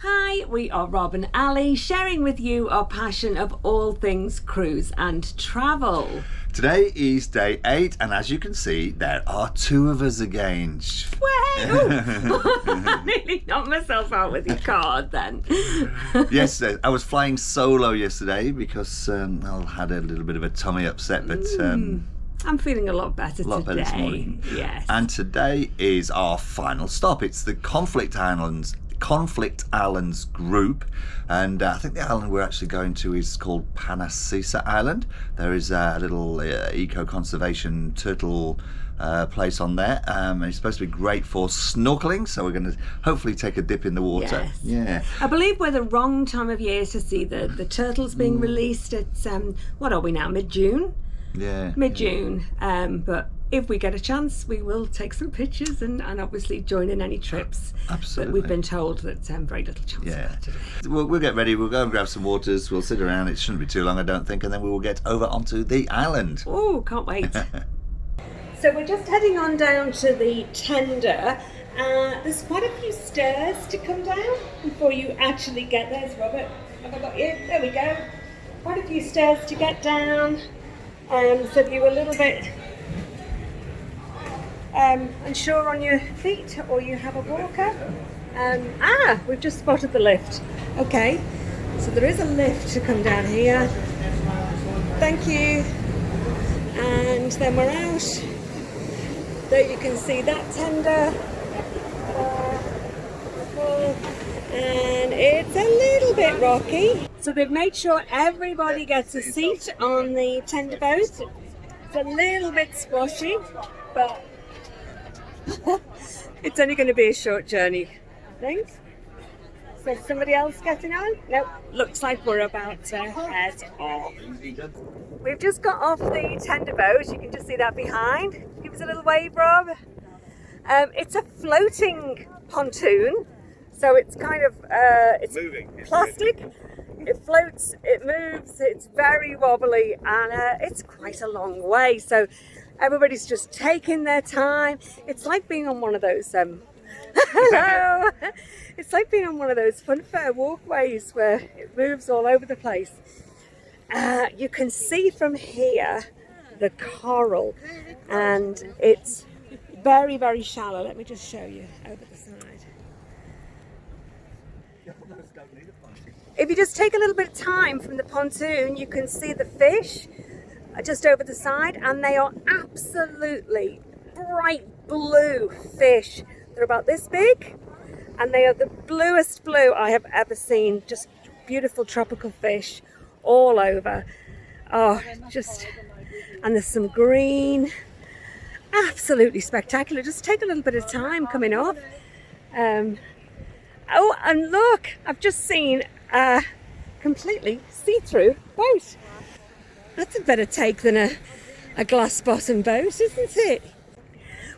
Hi, we are Rob and Ali, sharing with you our passion of all things cruise and travel. Today is day 8, and as you can see, there are 2 of us again. I nearly knocked myself out with your card then. Yes, I was flying solo yesterday because I had a little bit of a tummy upset, but I'm feeling a lot better today. This morning. Yes. And today is our final stop. It's the Conflict Islands group, and I think the island we're actually going to is called Panasesa Island. There is a little eco-conservation turtle place on there, and it's supposed to be great for snorkeling, so we're going to hopefully take a dip in the water. Yes. Yeah. I believe we're the wrong time of year to see the turtles being released. It's what are we now, mid-June? Yeah. Mid-June, but if we get a chance, we will take some pictures and obviously join in any trips. Absolutely. But we've been told that very little chance of that today. We'll get ready, we'll go and grab some waters, we'll sit around, it shouldn't be too long I don't think, and then we will get over onto the island. Oh, can't wait. So we're just heading on down to the tender. There's quite a few stairs to come down before you actually get there. There's Robert. Have I got you? There we go. Quite a few stairs to get down. So if you're a little bit unsure on your feet or you have a walker, we've just spotted the lift. Okay, so there is a lift to come down here. Thank you. And then we're out. There you can see that tender. And it's a little bit rocky. So they've made sure everybody gets a seat on the tender boat. It's a little bit squashy, but it's only going to be a short journey, I think. So somebody else getting on? Nope, looks like we're about to head off. We've just got off the tender boat. You can just see that behind. Give us a little wave, Rob. It's a floating pontoon. So it's kind of, it's moving. Plastic. It floats, it moves, it's very wobbly, and it's quite a long way. So everybody's just taking their time. It's like being on one of those, hello! It's like being on one of those funfair walkways where it moves all over the place. You can see from here the coral, and it's very, very shallow. Let me just show you over the side. If you just take a little bit of time from the pontoon, you can see the fish just over the side, and they are absolutely bright blue fish. They're about this big, and they are the bluest blue I have ever seen. Just beautiful tropical fish all over. Oh, and there's some green. Absolutely spectacular. Just take a little bit of time coming off. Oh, and look, I've just seen a completely see-through boat. That's a better take than a glass-bottom boat, isn't it?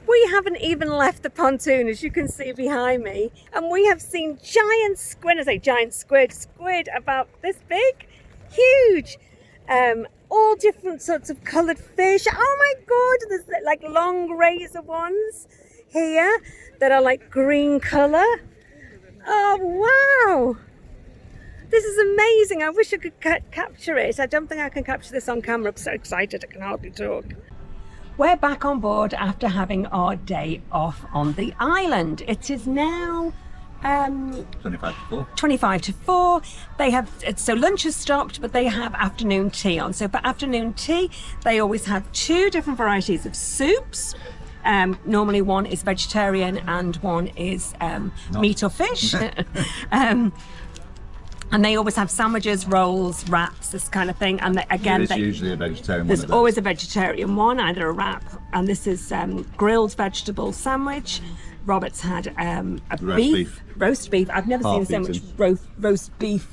We haven't even left the pontoon, as you can see behind me, and we have seen giant squid. I say giant squid about this big, huge, all different sorts of coloured fish. Oh my God, there's like long razor ones here that are like green colour. Oh wow! This is amazing. I wish I could capture it. I don't think I can capture this on camera. I'm so excited I can hardly talk. We're back on board after having our day off on the island. It is now 25 to 4. They have, so lunch has stopped, but they have afternoon tea on. So for afternoon tea, they always have 2 different varieties of soups. Normally one is vegetarian and one is meat or fish. And they always have sandwiches, rolls, wraps, this kind of thing. And again, there's usually a vegetarian one. There's always a vegetarian one, either a wrap. And this is grilled vegetable sandwich. Robert's had roast beef. I've never seen so much roast beef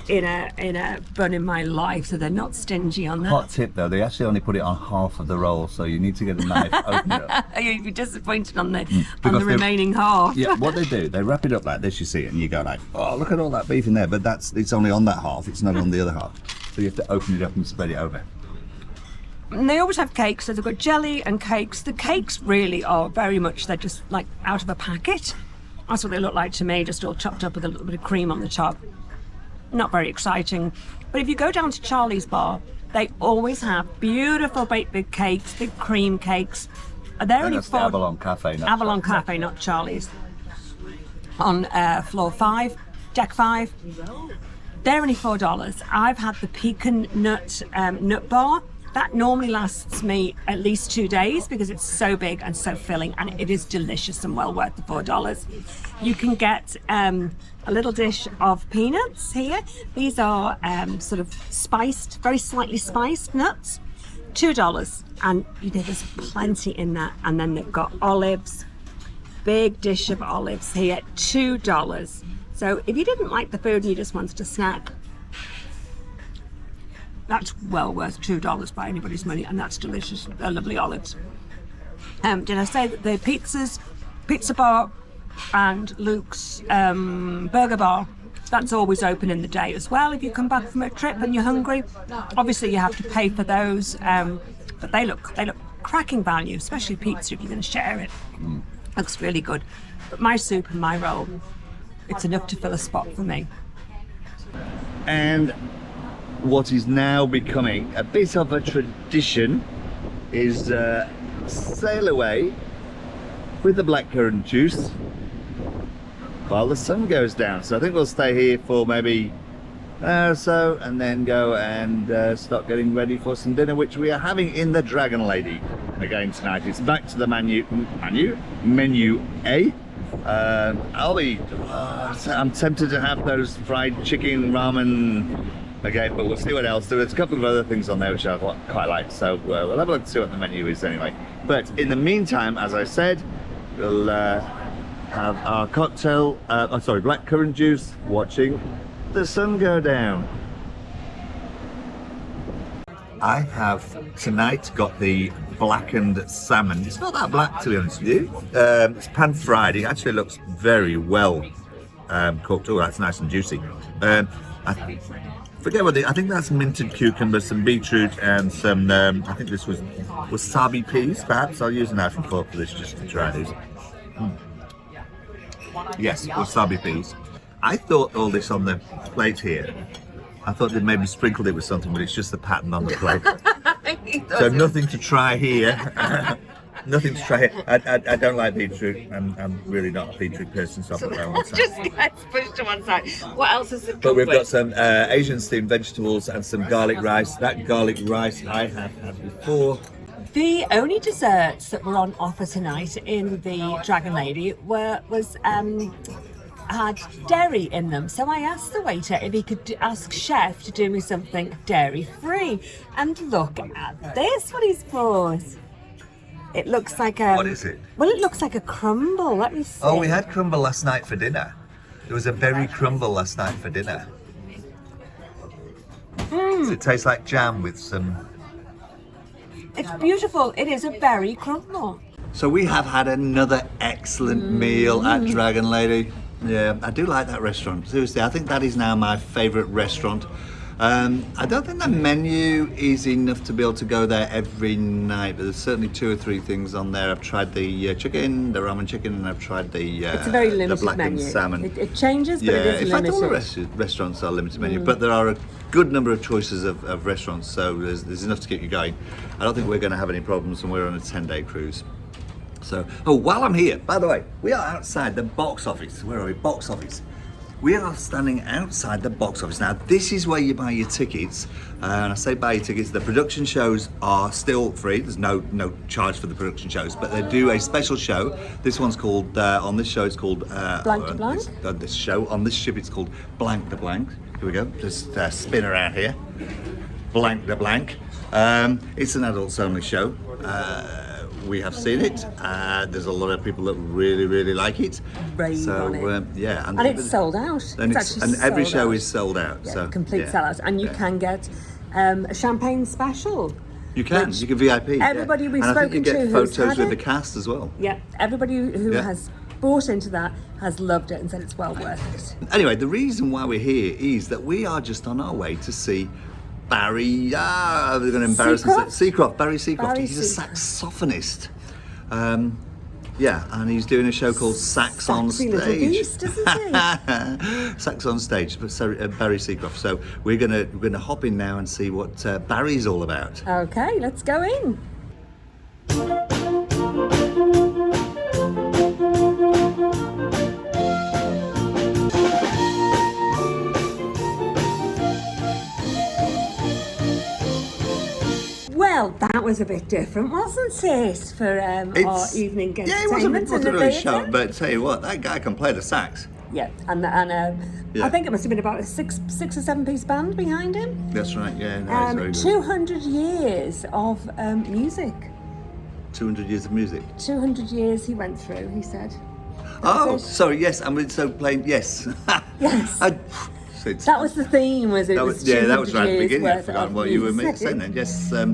in a bun in my life, so they're not stingy on that. Hot tip though, they actually only put it on half of the roll, so you need to get a knife, open it up. You'd be disappointed on the remaining half. Yeah, what they do, they wrap it up like this, you see, and you go like, oh, look at all that beef in there, but it's only on that half, it's not on the other half. So you have to open it up and spread it over. And they always have cakes, so they've got jelly and cakes. The cakes really are very much, they're just like out of a packet. That's what they look like to me, just all chopped up with a little bit of cream on the top. Not very exciting. But if you go down to Charlie's bar, they always have beautiful big cakes, big cream cakes. They're only that's the Avalon Cafe, not Avalon Cafe, not Charlie's. On floor 5, deck 5. They're only $4. I've had the pecan nut bar. That normally lasts me at least 2 days because it's so big and so filling, and it is delicious and well worth the $4. You can get a little dish of peanuts here. These are sort of spiced, very slightly spiced nuts. $2, and there's plenty in that. And then they've got olives, big dish of olives here, $2. So if you didn't like the food and you just wanted a snack, that's well worth $2 by anybody's money, and that's delicious. They're lovely olives. Did I say that the pizza bar and Luke's burger bar, that's always open in the day as well if you come back from a trip and you're hungry. Obviously you have to pay for those, but they look cracking value, especially pizza if you're going to share it. Looks really good. But my soup and my roll, it's enough to fill a spot for me. And what is now becoming a bit of a tradition is sail away with the blackcurrant juice while the sun goes down. So I think we'll stay here for maybe an hour or so and then go and start getting ready for some dinner, which we are having in the Dragon Lady again tonight. It's back to the menu A. I'm tempted to have those fried chicken ramen again, but we'll see what else. There's a couple of other things on there which I quite like, so we'll have a look to see what the menu is anyway. But in the meantime, as I said, we'll have our cocktail, blackcurrant juice, watching the sun go down. I have tonight got the blackened salmon. It's not that black, to be honest with you. It's pan fried. It actually looks very well cooked. Oh, that's nice and juicy. I forget what I think that's minted cucumber, some beetroot, and some I think this was wasabi peas. Perhaps I'll use a knife and fork for this just to try these. Yes, wasabi peas. I thought all this on the plate here, I thought they'd maybe sprinkled it with something, but it's just the pattern on the plate. So nothing to try here. Nothing to try here. I don't like beetroot. I'm really not a beetroot person, so I'll put that on one side. Just gets pushed to one side. What else is it? But we've got some Asian steamed vegetables and some garlic rice. That garlic rice I have had before. The only desserts that were on offer tonight in the Dragon Lady had dairy in them. So I asked the waiter if he could ask chef to do me something dairy free. And look at this, what he's brought. It looks like a... What is it? Well, it looks like a crumble. Let me see. Oh, we had crumble last night for dinner. There was a berry crumble last night for dinner. Does it taste like jam with some... It's beautiful. It is a berry crumble. So we have had another excellent meal at Dragon Lady. Yeah, I do like that restaurant. Seriously, I think that is now my favourite restaurant. I don't think the menu is enough to be able to go there every night, but there's certainly 2 or 3 things on there. I've tried the chicken, the ramen chicken, and I've tried the it's a very limited blackened menu. Salmon. It changes, but it is in limited. fact, all the restaurants are limited menu, but there are a good number of choices of restaurants, so there's enough to keep you going. I don't think we're going to have any problems when we're on a 10-day cruise. So, while I'm here, by the way, we are outside the box office. Where are we? Box office. We are standing outside the box office. Now, this is where you buy your tickets. And I say buy your tickets. The production shows are still free. There's no charge for the production shows, but they do a special show. This one's called, on this show, it's called... Blank to Blank? This show, on this ship, it's called Blank to Blank. Here we go. Just spin around here. Blank to Blank. It's an adults only show. We have seen it. There's a lot of people that really like it. Rave on it. Yeah, and it's sold out. And every show out. is sold out. Yeah, so complete sellout. And you can get a champagne special. You can VIP. Everybody we've and spoken to, I think you get who's photos had with it. the cast as well. Yeah, everybody who has bought into that has loved it and said it's well worth it. Anyway, the reason why we're here is that we are just on our way to see Barry. They're going to embarrass us. Barry Seacroft. He's a saxophonist. Yeah, and he's doing a show called Sax on Sexy little Stage. beast, isn't he? Sax on Stage, but Barry Seacroft. So we're gonna hop in now and see what Barry's all about. Okay, let's go in. Well, that was a bit different, wasn't it, for our evening entertainment? Yeah, it wasn't in the really theatre? sharp, but tell you what, that guy can play the sax. Yeah, and Yeah. I think it must have been about a six or seven piece band behind him. That's right, yeah, no, it's very good. 200 years of music. 200 years of music. 200 years he went through, he said. Oh, it. sorry, yes, I mean, so playing, yes. Yes. That was the theme, was it? that was right at the beginning. I've I've forgotten what you were saying then. Yes, so,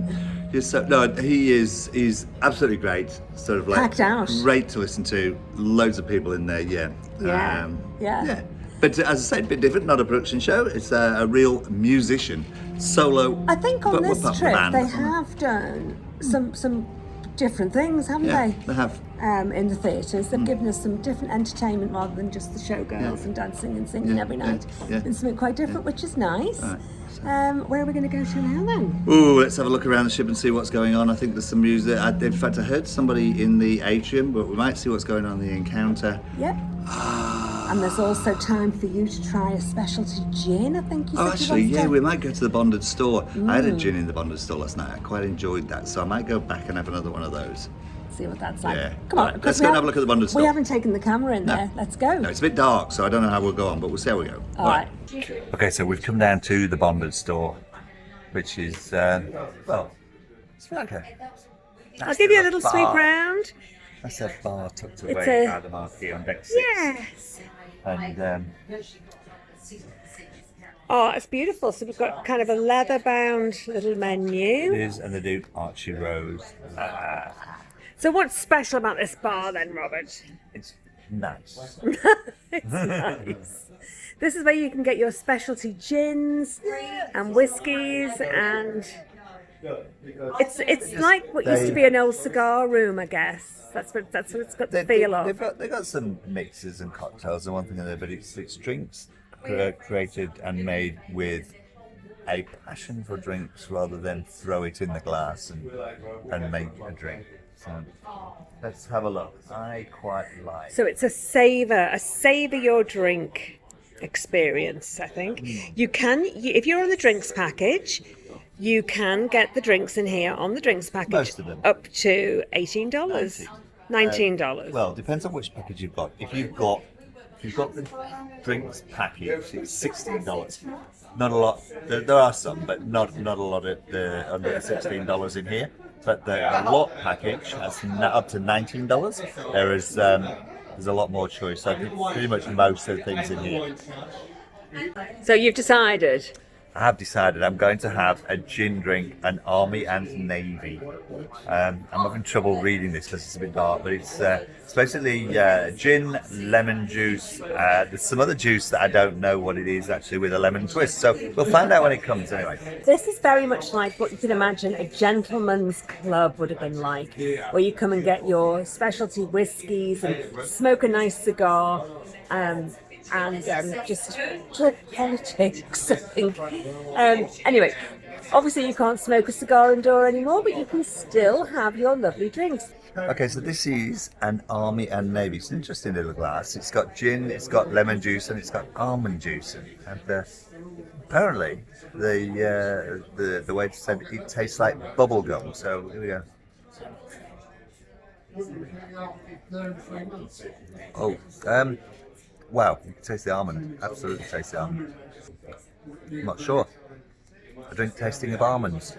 no, he's absolutely great. Sort of like Packed out. Great to listen to. Loads of people in there. Yeah. Yeah. But as I said, a bit different. Not a production show. It's a real musician solo. I think on but this apart from trip the band. they have done some different things, haven't Yeah, they? they have. In the theatres, they've given us some different entertainment rather than just the showgirls and dancing and singing every night. And something quite different, which is nice. Where are we going to go to now then? Ooh, let's have a look around the ship and see what's going on. I think there's some music. In fact, I heard somebody in the atrium, but we might see what's going on in the encounter. Yep. And there's also time for you to try a specialty gin, I think you said. Oh, actually, yeah, we might go to the bonded store. I had a gin in the bonded store last night. I quite enjoyed that, so I might go back and have another one of those. See what that's like. Yeah. Come on, Right, let's go and have a look at the bonded store. We haven't taken the camera in there. Let's go. No, it's a bit dark, so I don't know how we'll go on, but we'll see how we go. All right. Okay, so we've come down to the bonded store, which is, well, it's like a... I'll give you a little sweep bar. round. That's a bar tucked It's away a- by the marquee on deck 6. Yes. And, Oh, it's beautiful. So we've got kind of a leather-bound little menu. it is, and they do Archie Rose. So what's special about this bar then, Robert? It's nice. It's nice. This is where you can get your specialty gins and whiskies, and it's like what used to be an old cigar room, I guess. That's what it's got the feel of. They've got some mixes and cocktails and one thing and the other, but it's drinks created and made with a passion for drinks rather than throw it in the glass and make a drink. So let's have a look. I quite like. So it's a savor your drink experience, I think. You can, if you're on the drinks package, you can get the drinks in here on the drinks package. Most of them. Up to $18. $19. Well, depends on which package you've got. If you've got the drinks package, it's $16. Not a lot. There are some, but not a lot at under $16 in here. But the lot package has up to $19. There's a lot more choice. So pretty much most of the things in here. So you've decided? I have decided I'm going to have a gin drink, an Army and Navy. I'm having trouble reading this because it's a bit dark, but it's basically gin, lemon juice. There's some other juice that I don't know what it is actually with a lemon twist. So we'll find out when it comes anyway. This is very much like what you can imagine a gentleman's club would have been like, where you come and get your specialty whiskies and smoke a nice cigar. And just talk politics, I think. Anyway, obviously you can't smoke a cigar indoor anymore, but you can still have your lovely drinks. Okay, so this is an Army and Navy. It's an interesting little glass. It's got gin, it's got lemon juice, and it's got almond juice. And apparently, the way to say it tastes like bubble gum. So here we go. Oh, wow, you can taste the almond. Absolutely taste the almond. I'm not sure. A drink tasting of almonds.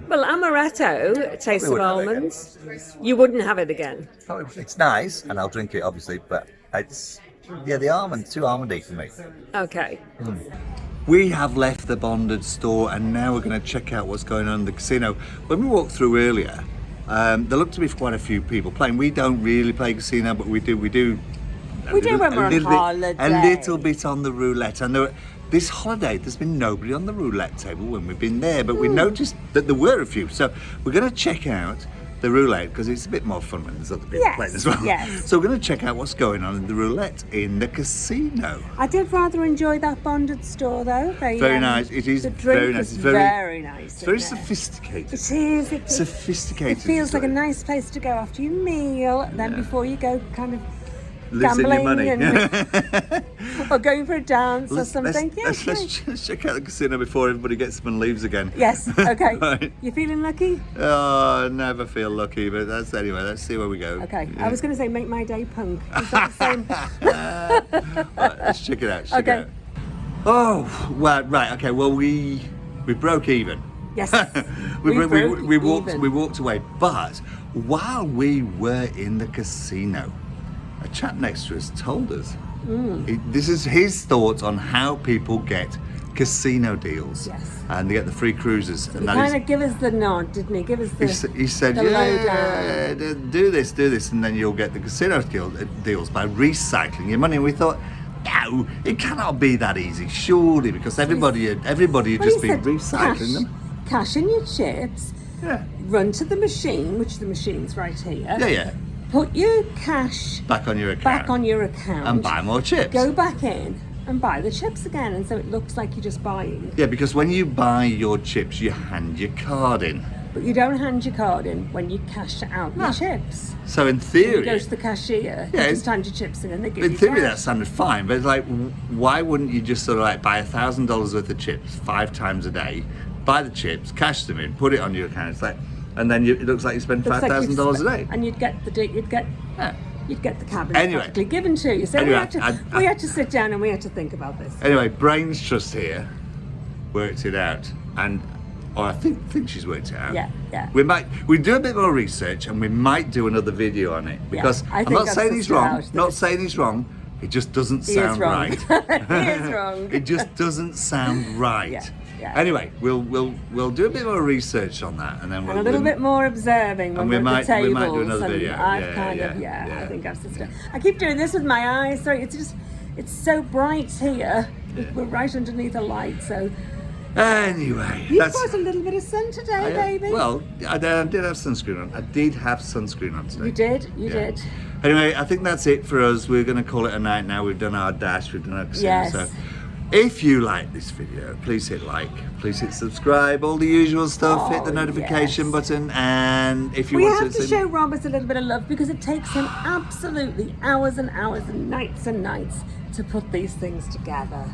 Well, amaretto tastes of wouldn't have it almonds. You wouldn't have it again. It's nice, and I'll drink it, obviously, but it's, the almonds, too almondy for me. Okay. We have left the bonded store, and now we're going to check out what's going on in the casino. When we walked through earlier, there looked to be quite a few people playing. We don't really play casino, but we do. We do when we're on holiday. A little bit on the roulette. And this holiday, there's been nobody on the roulette table when we've been there, but we noticed that there were a few. So we're going to check out the roulette because it's a bit more fun when there's other people Yes, playing as well. yes. So we're going to check out what's going on in the roulette in the casino. I did rather enjoy that bonded store though. Very nice. It is the drink very nice. was It's very nice. It's very isn't it? sophisticated. It is. It Sophisticated. feels like a nice place to go after your meal, then before you go kind of Losing your money. gambling or going for a dance or something. Let's check out the casino before everybody gets up and leaves again. Yes, okay. Right. You feeling lucky? Oh, I never feel lucky, but anyway, let's see where we go. Okay, Yeah. I was going to say make my day punk. Is that the same? Right, let's check it out. Check Okay. it out. Oh, well, right, okay, well, we broke even. Yes. we broke walked even. we walked away, but while we were in the casino, a chap next to us told us this is his thoughts on how people get casino deals. Yes. And they get the free cruises. He kind of give us the nod, didn't he? Give us the he said, the yeah, do this, and then you'll get the casino deals by recycling your money. And we thought, no, it cannot be that easy, surely, because everybody had Well, just he been said recycling them. Cash in your chips, Yeah, run to the machine, which the machine's right here. yeah. Put your cash Back on your account. back on your account. and buy more chips. Go back in and buy the chips again, and so it looks like you're just buying. Yeah, because when you buy your chips, you hand your card in. But you don't hand your card in when you cash out No. your chips. So in You theory, go to the cashier, Yeah, you just hand your chips in and they give in you theory that cash. sounded fine. But it's like, why wouldn't you just sort of like buy $1,000 worth of chips 5 times a day, buy the chips, cash them in, put it on your account? It's like, and then it looks like you spend Looks like you've $5,000 a spent- day. And you'd get Yeah. the cabinet Anyway. practically given to you. So Anyway, we had to sit down and we had to think about this. Anyway, Brains Trust here worked it out, and I think she's worked it out. Yeah. We do a bit more research, and we might do another video on it because I I'm think not I've saying he's sussed it wrong. out. Not saying he's wrong. It just doesn't He is sound wrong. right. He is wrong. It just doesn't sound right. Yeah. Anyway, we'll do a bit more research on that, and then And a little bit more observing when we we're at the might tables. do another and video. I've Yeah. I think I've sussed it. I keep doing this with my eyes. Sorry, it's so bright here. We're right underneath a light, so Anyway, you've got a little bit of sun today, baby. Well, I did have sunscreen on. I did have sunscreen on today. You did. You Yeah. did. Anyway, I think that's it for us. We're going to call it a night now. We've done our dash. We've done our casino. Yes. So if you like this video, please hit like. Please hit subscribe. All the usual stuff. Hit the Oh, notification yes. button. And if you We want have to to show Robert a little bit of love because it takes him absolutely hours and hours and nights to put these things together.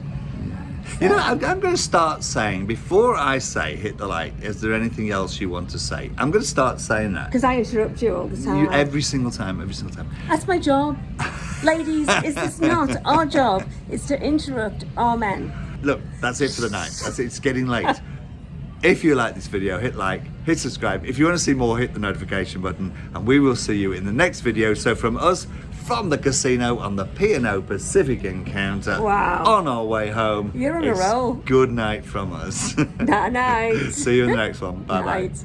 You know, I'm going to start saying, before I say hit the like, is there anything else you want to say? I'm going to start saying that. Because I interrupt you all the time. Every single time. That's my job. Ladies, is this not our job? Is to interrupt our men. Look, that's it for the night. That's it. It's getting late. If you like this video, hit like, hit subscribe. If you want to see more, hit the notification button, and we will see you in the next video. So from us, from the casino on the P&O Pacific encounter, Wow. on our way home, You're on a it's roll. good night from us. Night. See you in the next one. Bye bye. Night.